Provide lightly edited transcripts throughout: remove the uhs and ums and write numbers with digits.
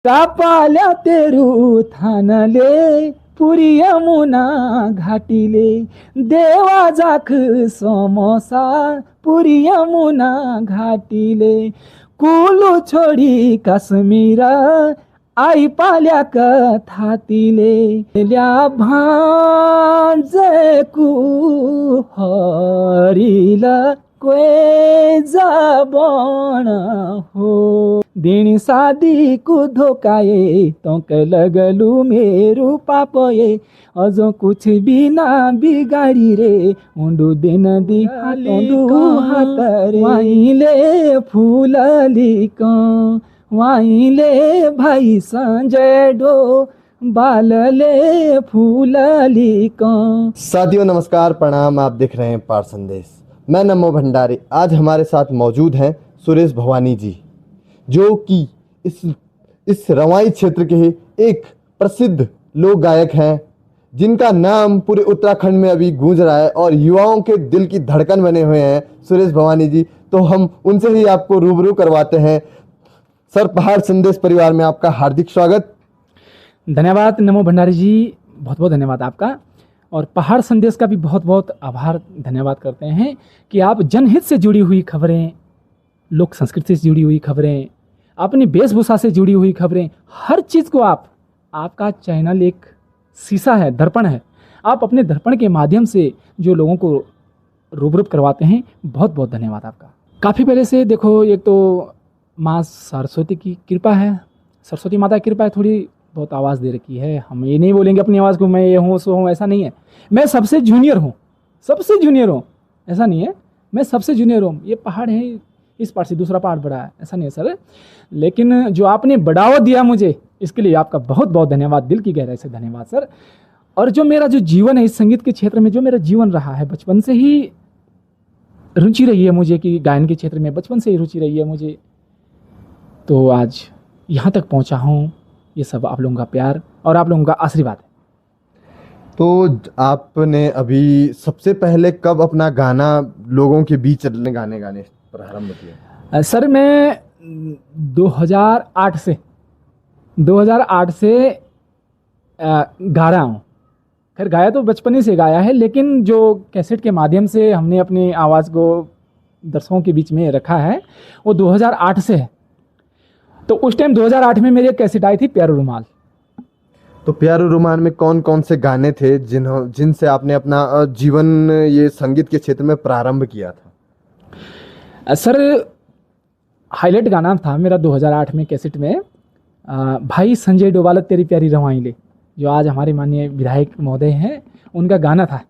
कापाल्या तेरू थानले पुरी यमुना घाटिले देवा जाख समोसा पुरी यमुना घाटिले कुलू छोडी काश्मीर आई पाल्या कथातिले ल्या भांजे कु हरिला कोई जाबण हो दिन शादी को धोकाए तो के लगलू मेरू पापये अजो कुछ भी ना बिगाड़ी रे मुंडू दिन दी हातर वाइले फूलली का वाइले भाई संजय डो बालले फूलली का। साथियों नमस्कार प्रणाम, आप देख रहे हैं पार संदेश। मैं नमो भंडारी। आज हमारे साथ मौजूद हैं सुरेश भवानी जी, जो कि इस रवाई क्षेत्र के एक प्रसिद्ध लोक गायक हैं, जिनका नाम पूरे उत्तराखंड में अभी गूंज रहा है और युवाओं के दिल की धड़कन बने हुए हैं सुरेश भवानी जी। तो हम उनसे ही आपको रूबरू करवाते हैं। सर, पहाड़ संदेश परिवार में आपका हार्दिक स्वागत। धन्यवाद नमो भंडारी जी, बहुत बहुत धन्यवाद आपका। और पहाड़ संदेश का भी बहुत बहुत आभार धन्यवाद करते हैं कि आप जनहित से जुड़ी हुई खबरें, लोक संस्कृति से जुड़ी हुई खबरें, अपनी वेशभूषा से जुड़ी हुई खबरें, हर चीज़ को आपका चैनल एक शीशा है, दर्पण है। आप अपने दर्पण के माध्यम से जो लोगों को रूबरू करवाते हैं, बहुत बहुत धन्यवाद आपका। काफ़ी पहले से देखो, एक तो माँ सरस्वती की कृपा है, सरस्वती माता की कृपा है, थोड़ी बहुत आवाज़ दे रखी है। हम ये नहीं बोलेंगे अपनी आवाज़ को मैं ये हूँ सो हूँ, ऐसा नहीं है। मैं सबसे जूनियर हूँ, ऐसा नहीं है। मैं सबसे जूनियर हूँ। ये पहाड़ है, इस पहाड़ से दूसरा पहाड़ बड़ा है, ऐसा नहीं है सर। लेकिन जो आपने बढ़ावा दिया मुझे, इसके लिए आपका बहुत बहुत धन्यवाद, दिल की गहराई से धन्यवाद सर। और जो मेरा जो जीवन है इस संगीत के क्षेत्र में, जो मेरा जीवन रहा है, बचपन से ही रुचि रही है मुझे कि गायन के क्षेत्र में बचपन से ही रुचि रही है मुझे, तो आज यहाँ तक पहुँचा हूँ। ये सब आप लोगों का प्यार और आप लोगों का आशीर्वाद है। तो आपने अभी सबसे पहले कब अपना गाना लोगों के बीच गाने प्रारंभ किया? सर मैं 2008 से गा रहा हूँ। खैर गाया तो बचपन ही से गाया है, लेकिन जो कैसेट के माध्यम से हमने अपनी आवाज़ को दर्शकों के बीच में रखा है वो 2008 से है। तो उस टाइम 2008 में मेरी एक कैसेट आई थी, प्यारो रुमाल। तो प्यारो रुमाल में कौन कौन से गाने थे जिनसे आपने अपना जीवन ये संगीत के क्षेत्र में प्रारंभ किया था? सर हाईलाइट गाना था मेरा 2008 में कैसेट में, भाई संजय डोभाल तेरी प्यारी रवाई ले, जो आज हमारे माननीय विधायक महोदय हैं, उनका गाना था।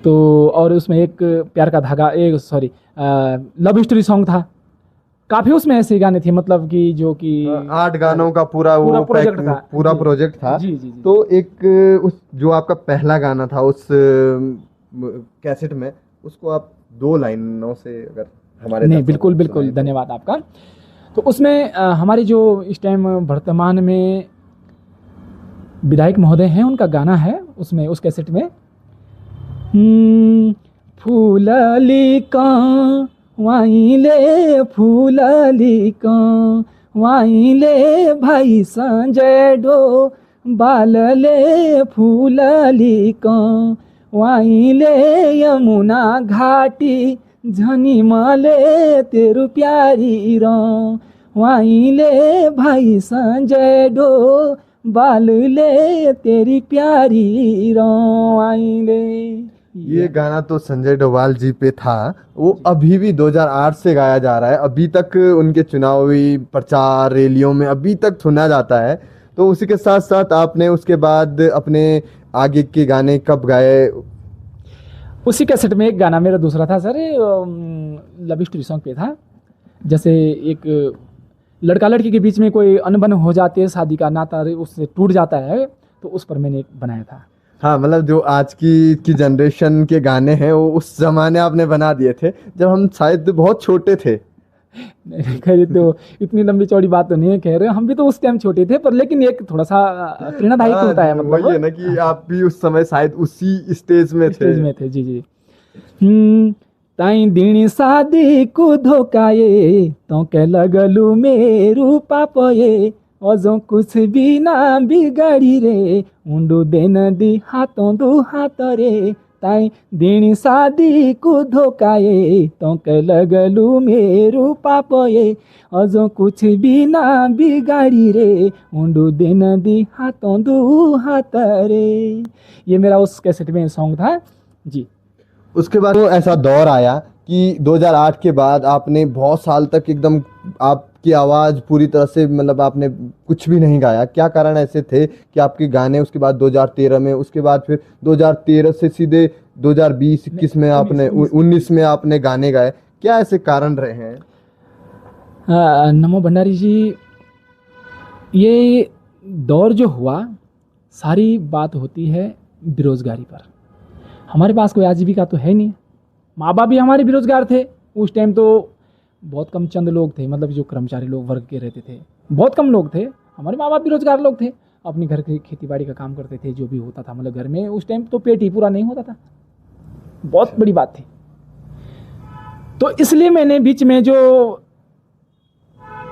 तो और उसमें एक प्यार का धागा, लव स्टोरी सॉन्ग था। काफ़ी उसमें ऐसे गाने थे, मतलब कि जो कि 8 गानों का पूरा प्रोजेक्ट था। जी, जी, जी। तो एक उस जो आपका पहला गाना था उस कैसेट में, उसको आप 2 लाइनों से अगर हमारे नहीं, बिल्कुल बिल्कुल धन्यवाद आपका। तो उसमें हमारे जो इस टाइम वर्तमान में विधायक महोदय हैं, उनका गाना है उसमें, उस कैसेट में, फूलली का वाइले फूलली का वाइले भाई संजय डो बालले फूलली का वाइले यमुना घाटी झनी मले तेरू प्यारी रो वाइले भाई संजय डो बालले तेरी प्यारी रो वाइले। ये गाना तो संजय डोभाल जी पे था, वो अभी भी 2008 से गाया जा रहा है, अभी तक उनके चुनावी प्रचार रैलियों में अभी तक सुना जाता है। तो उसी के साथ साथ आपने उसके बाद अपने आगे के गाने कब गाए? उसी कैसेट में एक गाना मेरा दूसरा था सर, लव स्टोरी सॉन्ग पे था। जैसे एक लड़का लड़की के बीच में कोई अनबन हो जाती है, शादी का नाता उससे टूट जाता है, तो उस पर मैंने एक बनाया था। हाँ, मतलब जो आज की जनरेशन के गाने हैं वो उस जमाने आपने बना दिए थे जब हम शायद बहुत छोटे थे। खैर तो इतनी लंबी चौड़ी बात तो नहीं है, खैर हम भी तो उस टाइम छोटे थे, पर लेकिन एक थोड़ा सा प्रेरणादायक होता है, मतलब वही है ना कि आप भी उस समय शायद उसी स्टेज में थे। जी जी। ताई दिनी शादी को धोकाए तो के लगलू मेरू पापये अजो कुछ भी ना बिगाड़ी रे मुंडू देन दी हाथों दो हाथ रे ताई दिनी शादी को धोकाए तो के लगलू मेरू पापये अजो कुछ भी ना बिगाड़ी रे मुंडू देन दी हाथों दो हाथ रे। ये मेरा उस कैसेट में सॉन्ग था जी। उसके बाद वो ऐसा दौर आया कि 2008 के बाद आपने बहुत साल तक एकदम आपकी आवाज़ पूरी तरह से मतलब आपने कुछ भी नहीं गाया। क्या कारण ऐसे थे कि आपके गाने उसके बाद 2013 में, उसके बाद फिर 2013 से सीधे 2020-21 में आपने 19 में आपने गाने गाए, क्या ऐसे कारण रहे हैं? नमो भंडारी जी, ये दौर जो हुआ सारी बात होती है बेरोजगारी पर। हमारे पास कोई आजीविका तो है नहीं, माँ बाप भी हमारे बेरोजगार थे उस टाइम। तो बहुत कम चंद लोग थे, मतलब जो कर्मचारी लोग वर्ग के रहते थे बहुत कम लोग थे। हमारे माँ बाप बेरोजगार लोग थे, अपने घर की खेती बाड़ी का काम करते थे, जो भी होता था मतलब घर में उस टाइम तो पेट ही पूरा नहीं होता था, बहुत बड़ी बात थी। तो इसलिए मैंने बीच में जो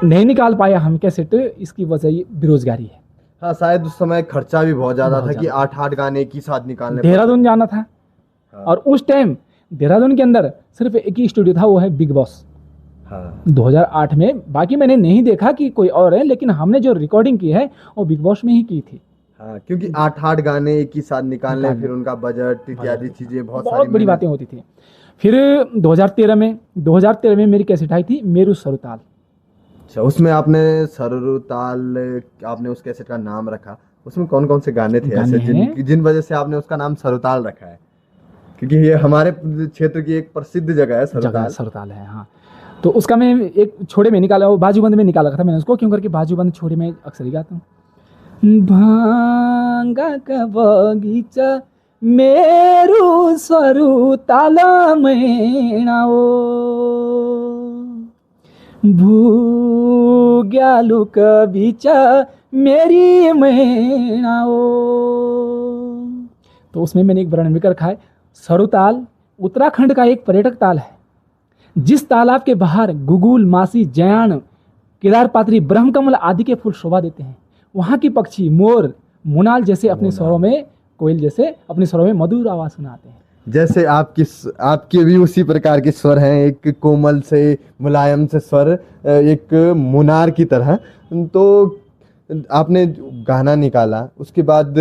नहीं निकाल पाया हम कैसेट, इसकी वजह ये बेरोजगारी है। हाँ, शायद उस समय खर्चा भी बहुत ज़्यादा बहुत था कि 8-8 गाने एक ही साथ निकालने देहरादून जाना था। हाँ। और उस टाइम देहरादून के अंदर सिर्फ एक ही स्टूडियो था, वो है बिग बॉस। हाँ 2008 में, बाकी मैंने नहीं देखा कि कोई और है, लेकिन हमने जो रिकॉर्डिंग की है वो बिग बॉस में ही की थी। हाँ, क्योंकि 8-8 गाने एक ही साथ निकालने, फिर उनका बजट इत्यादि चीज़ें बहुत सारी बड़ी बातें होती थी। फिर 2013 में मेरी कैसेट आई थी मेरू सरुताल। अच्छा, उसमें आपने सरुताल, आपने उस कैसेट का नाम रखा, उसमें कौन कौन से गाने थे गाने ऐसे जिन वजह से आपने उसका नाम सरुताल रखा है? क्योंकि ये हमारे क्षेत्र की एक प्रसिद्ध जगह है सरुताल है। हाँ, तो उसका मैं एक छोड़े में निकाला, वो बाजूबंद में निकाला था मैंने उसको, क्यों करके बाजूबंद छोड़े में अक्सर ही गाता हूँ। भांगा का बगीचा मेरू सरुताल मैणाओ भूग्यालु कबीचा मेरी मैणाओ। तो उसमें मैंने एक वर्णन भी रखा है। सरुताल उत्तराखंड का एक पर्यटक ताल है, जिस तालाब के बाहर गुगुल, मासी, जयान, केदारपात्री, ब्रह्मकमल आदि के फूल शोभा देते हैं। वहाँ की पक्षी मोर, मुनाल जैसे अपने स्वरों में, कोयल जैसे अपने स्वरों में मधुर आवाज सुनाते हैं। जैसे आपके भी उसी प्रकार के स्वर हैं, एक कोमल से मुलायम से स्वर, एक मुनार की तरह। तो आपने गाना निकाला, उसके बाद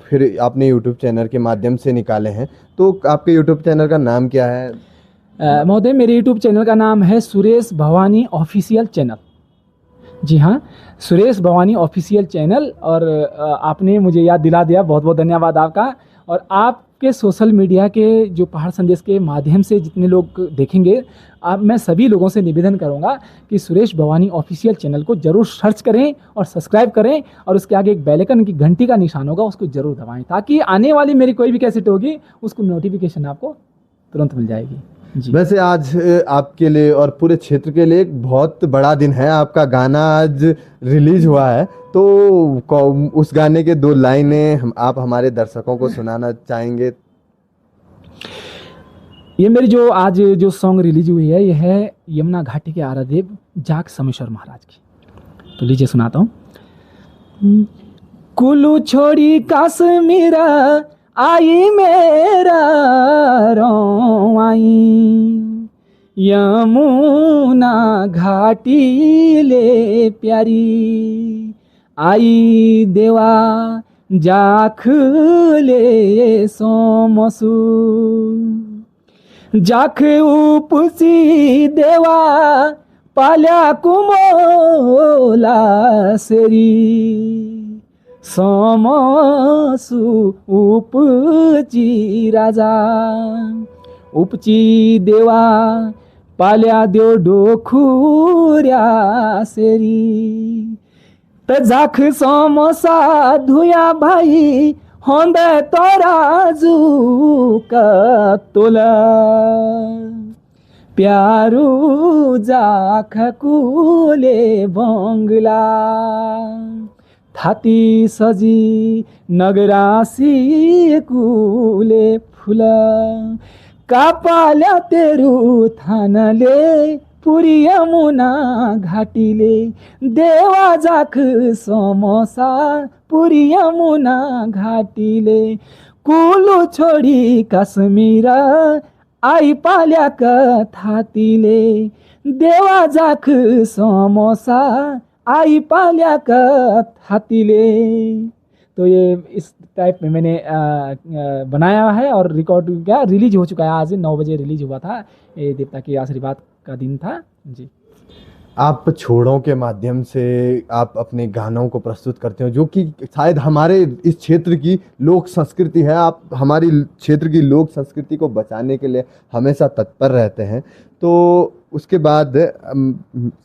फिर आपने यूट्यूब चैनल के माध्यम से निकाले हैं। तो आपके यूट्यूब चैनल का नाम क्या है? महोदय, मेरे यूट्यूब चैनल का नाम है सुरेश भवानी ऑफिशियल चैनल। जी हाँ, सुरेश भवानी ऑफिशियल चैनल। और आपने मुझे याद दिला दिया, बहुत बहुत धन्यवाद आपका। और आपके सोशल मीडिया के जो पहाड़ संदेश के माध्यम से जितने लोग देखेंगे, मैं सभी लोगों से निवेदन करूंगा कि सुरेश भवानी ऑफिशियल चैनल को जरूर सर्च करें और सब्सक्राइब करें, और उसके आगे एक बेल आइकन की घंटी का निशान होगा, उसको जरूर दबाएं, ताकि आने वाली मेरी कोई भी कैसेट होगी उसको नोटिफिकेशन आपको तुरंत मिल जाएगी जी। वैसे आज आपके लिए और पूरे क्षेत्र के लिए एक बहुत बड़ा दिन है, आपका गाना आज रिलीज हुआ है। तो उस गाने के 2 लाइनें आप हमारे दर्शकों को सुनाना चाहेंगे? ये मेरी जो आज जो सॉन्ग रिलीज हुई है, ये है यमुना घाटी के आरादेव जाग समेश्वर महाराज की। तो लीजिए सुनाता हूँ। कुल्लू छोड़ी काश्मीरा आई मेरा रोवाई यमुना घाटी ले प्यारी आई देवा जाख ले सोमसु जाख उपसी देवा पाल्या कुमोला सेरी समसु उपची राजा उपची देवा पाल्या देव डोखुऱ्या सेरी त जाख समसा धुया भाई होंद तोराजू कतोला प्यारू जाख कुले बंगला थाती सजी नगरासी कुले फुला कापाल्या तेरू थानले पुरी यमुना घाटीले देवा जाख समोसा पुरी यमुना घाटीले कुलू छोडी काश्मीर आई पाल्या कथातीले देवा जाख समोसा आई पाल्या कथातीले। तो ये इस टाइप में मैंने बनाया है और रिकॉर्ड किया, रिलीज हो चुका है, आज 9 बजे रिलीज हुआ था। ये देवता के आशीर्वाद का दिन था जी। आप छोड़ों के माध्यम से आप अपने गानों को प्रस्तुत करते हो, जो कि शायद हमारे इस क्षेत्र की लोक संस्कृति है। आप हमारी क्षेत्र की लोक संस्कृति को बचाने के लिए हमेशा तत्पर रहते हैं। तो उसके बाद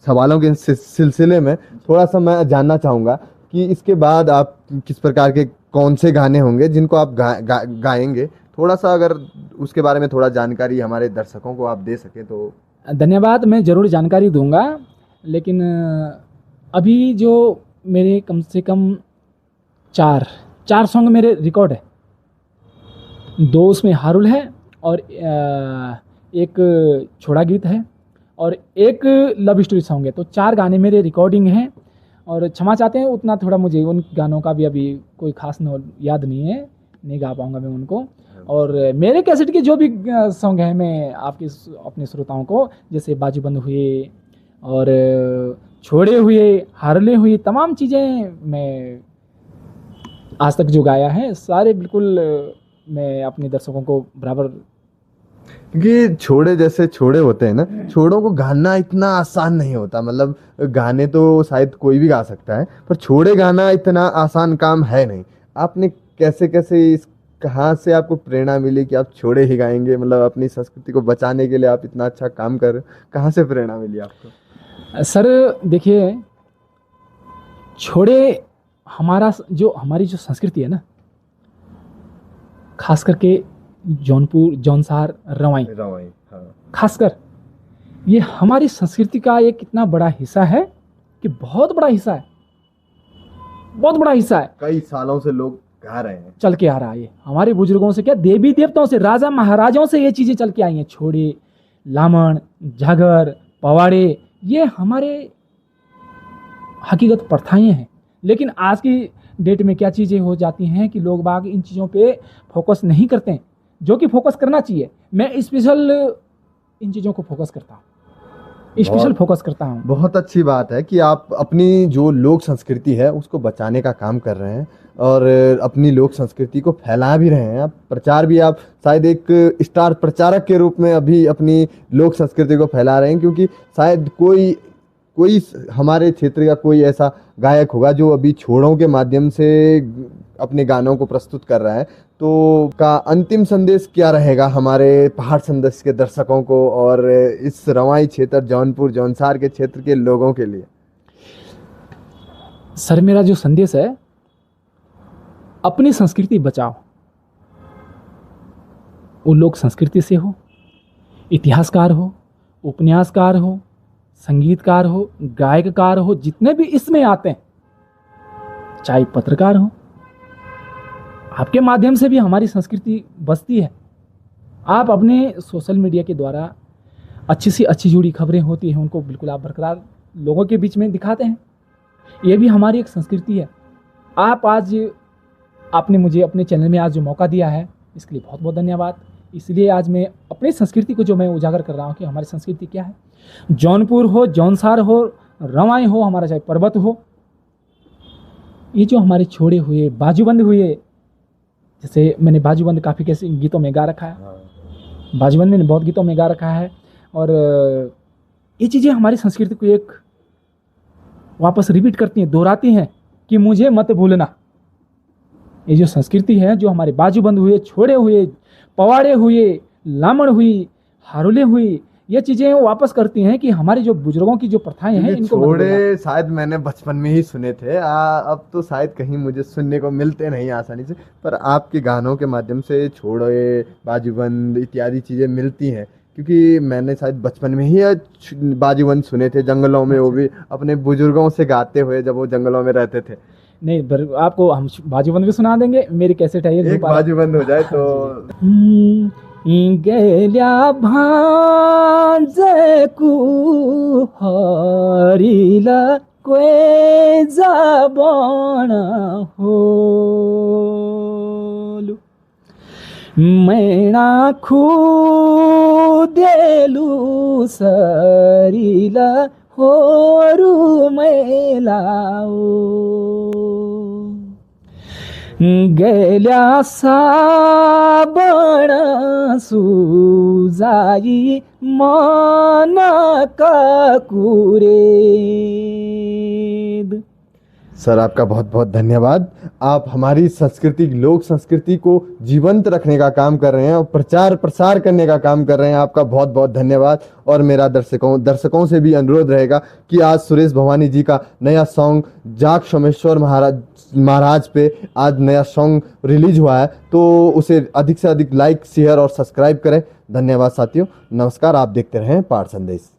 सवालों के सिलसिले में थोड़ा सा मैं जानना चाहूँगा कि इसके बाद आप किस प्रकार के कौन से गाने होंगे जिनको आप गाएंगे। थोड़ा सा अगर उसके बारे में थोड़ा जानकारी हमारे दर्शकों को आप दे सकें तो। धन्यवाद, मैं ज़रूर जानकारी दूंगा, लेकिन अभी जो मेरे कम से कम चार सॉन्ग मेरे रिकॉर्ड है। 2 उसमें हारुल है और एक छोड़ा गीत है और एक लव स्टोरी सॉन्ग है। तो 4 गाने मेरे रिकॉर्डिंग हैं और क्षमा चाहते हैं उतना थोड़ा मुझे उन गानों का भी अभी कोई खास याद नहीं है, नहीं गा पाऊँगा मैं उनको। और मेरे कैसेट के जो भी सॉन्ग हैं मैं आपके अपने श्रोताओं को, जैसे बाजूबंद हुए और छोड़े हुए, हारले हुए, तमाम चीज़ें मैं आज तक जो गाया है सारे बिल्कुल मैं अपने दर्शकों को बराबर। क्योंकि छोड़े जैसे छोड़े होते हैं ना, छोड़ों को गाना इतना आसान नहीं होता। मतलब गाने तो शायद कोई भी गा सकता है, पर छोड़े गाना इतना आसान काम है नहीं। आपने कैसे इस कहाँ से आपको प्रेरणा मिली कि आप छोड़े ही गाएंगे? मतलब अपनी संस्कृति को बचाने के लिए आप इतना अच्छा काम कर रहे हो, कहाँ से प्रेरणा मिली आपको? सर देखिए, छोड़े हमारी जो संस्कृति है ना, खास करके जौनपुर, जौनसार, रवाई, हाँ। खासकर ये हमारी संस्कृति का एक इतना बड़ा हिस्सा है कि बहुत बड़ा हिस्सा है। कई सालों से लोग गा रहे हैं, चल के आ रहा है ये। हमारे बुजुर्गों से क्या, देवी देवताओं से, राजा महाराजाओं से ये चीज़ें चल के आई हैं। छोड़े, लामण, झागर, पवाड़े, ये हमारे हकीकत प्रथाएं हैं। लेकिन आज की डेट में क्या चीज़ें हो जाती हैं कि लोग बाग इन चीज़ों पे फोकस नहीं करते हैं, जो कि फोकस करना चाहिए। मैं स्पेशल इन चीज़ों को फोकस करता हूँ, स्पेशल फोकस करता हूँ। बहुत अच्छी बात है कि आप अपनी जो लोक संस्कृति है उसको बचाने का काम कर रहे हैं और अपनी लोक संस्कृति को फैला भी रहे हैं। आप प्रचार भी, आप शायद एक स्टार प्रचारक के रूप में अभी अपनी लोक संस्कृति को फैला रहे हैं, क्योंकि शायद कोई हमारे क्षेत्र का कोई ऐसा गायक होगा जो अभी छोड़ों के माध्यम से अपने गानों को प्रस्तुत कर रहा है। तो का अंतिम संदेश क्या रहेगा हमारे पहाड़ संदेश के दर्शकों को और इस रवाई क्षेत्र, जौनपुर, जौनसार के क्षेत्र के लोगों के लिए? सर मेरा जो संदेश है, अपनी संस्कृति बचाओ। वो लोग संस्कृति से हो, इतिहासकार हो, उपन्यासकार हो, संगीतकार हो, गायककार हो, जितने भी इसमें आते हैं, चाहे पत्रकार हो, आपके माध्यम से भी हमारी संस्कृति बचती है। आप अपने सोशल मीडिया के द्वारा अच्छी से अच्छी जुड़ी खबरें होती हैं, उनको बिल्कुल आप बरकरार लोगों के बीच में दिखाते हैं। ये भी हमारी एक संस्कृति है। आपने मुझे अपने चैनल में आज जो मौका दिया है, इसके लिए बहुत बहुत धन्यवाद। इसलिए आज मैं अपनी संस्कृति को जो मैं उजागर कर रहा हूँ कि हमारी संस्कृति क्या है। जौनपुर हो, जौनसार हो, रवाई हो, हमारा चाहे पर्वत हो, ये जो हमारे छोड़े हुए, बाजूबंद हुए, जैसे मैंने बाजूबंद काफ़ी कैसे गीतों में गा रखा है, बाजूबंद मैंने बहुत गीतों में गा रखा है। और ये चीज़ें हमारी संस्कृति को एक वापस रिपीट करती हैं, दोहराती हैं कि मुझे मत भूलना। ये जो संस्कृति है, जो हमारे बाजूबंद हुए, छोड़े हुए, पवाड़े हुए, लामण हुई, हारुले हुई, ये चीज़ें वापस करती हैं कि हमारे जो बुजुर्गों की जो प्रथाएं हैं, इनको छोड़े शायद मैंने बचपन में ही सुने थे। अब तो शायद कहीं मुझे सुनने को मिलते नहीं आसानी से, पर आपके गानों के माध्यम से छोड़े, बाजूबंद इत्यादि चीज़ें मिलती हैं। क्योंकि मैंने शायद बचपन में ही बाजूबंद सुने थे जंगलों में, वो भी अपने बुजुर्गों से गाते हुए जब वो जंगलों में रहते थे। नहीं, आपको हम बाजूबंद भी सुना देंगे। मेरी कैसेट है ये, एक बाजूबंद हो जाए तो। गेल्या भांजकू हरिला कोई जाबण होलु मैना खुदेलु सरिला होरु मैलाओ गेल्या साबण सुजाई मन काकुरेद। सर आपका बहुत बहुत धन्यवाद। आप हमारी संस्कृति, लोक संस्कृति को जीवंत रखने का काम कर रहे हैं और प्रचार प्रसार करने का काम कर रहे हैं। आपका बहुत बहुत धन्यवाद। और मेरा दर्शकों से भी अनुरोध रहेगा कि आज सुरेश भवानी जी का नया सॉन्ग जाग सोमेश्वर महाराज पे आज नया सॉन्ग रिलीज हुआ है, तो उसे अधिक से अधिक लाइक, शेयर और सब्सक्राइब करें। धन्यवाद साथियों, नमस्कार। आप देखते रहें पाठ संदेश।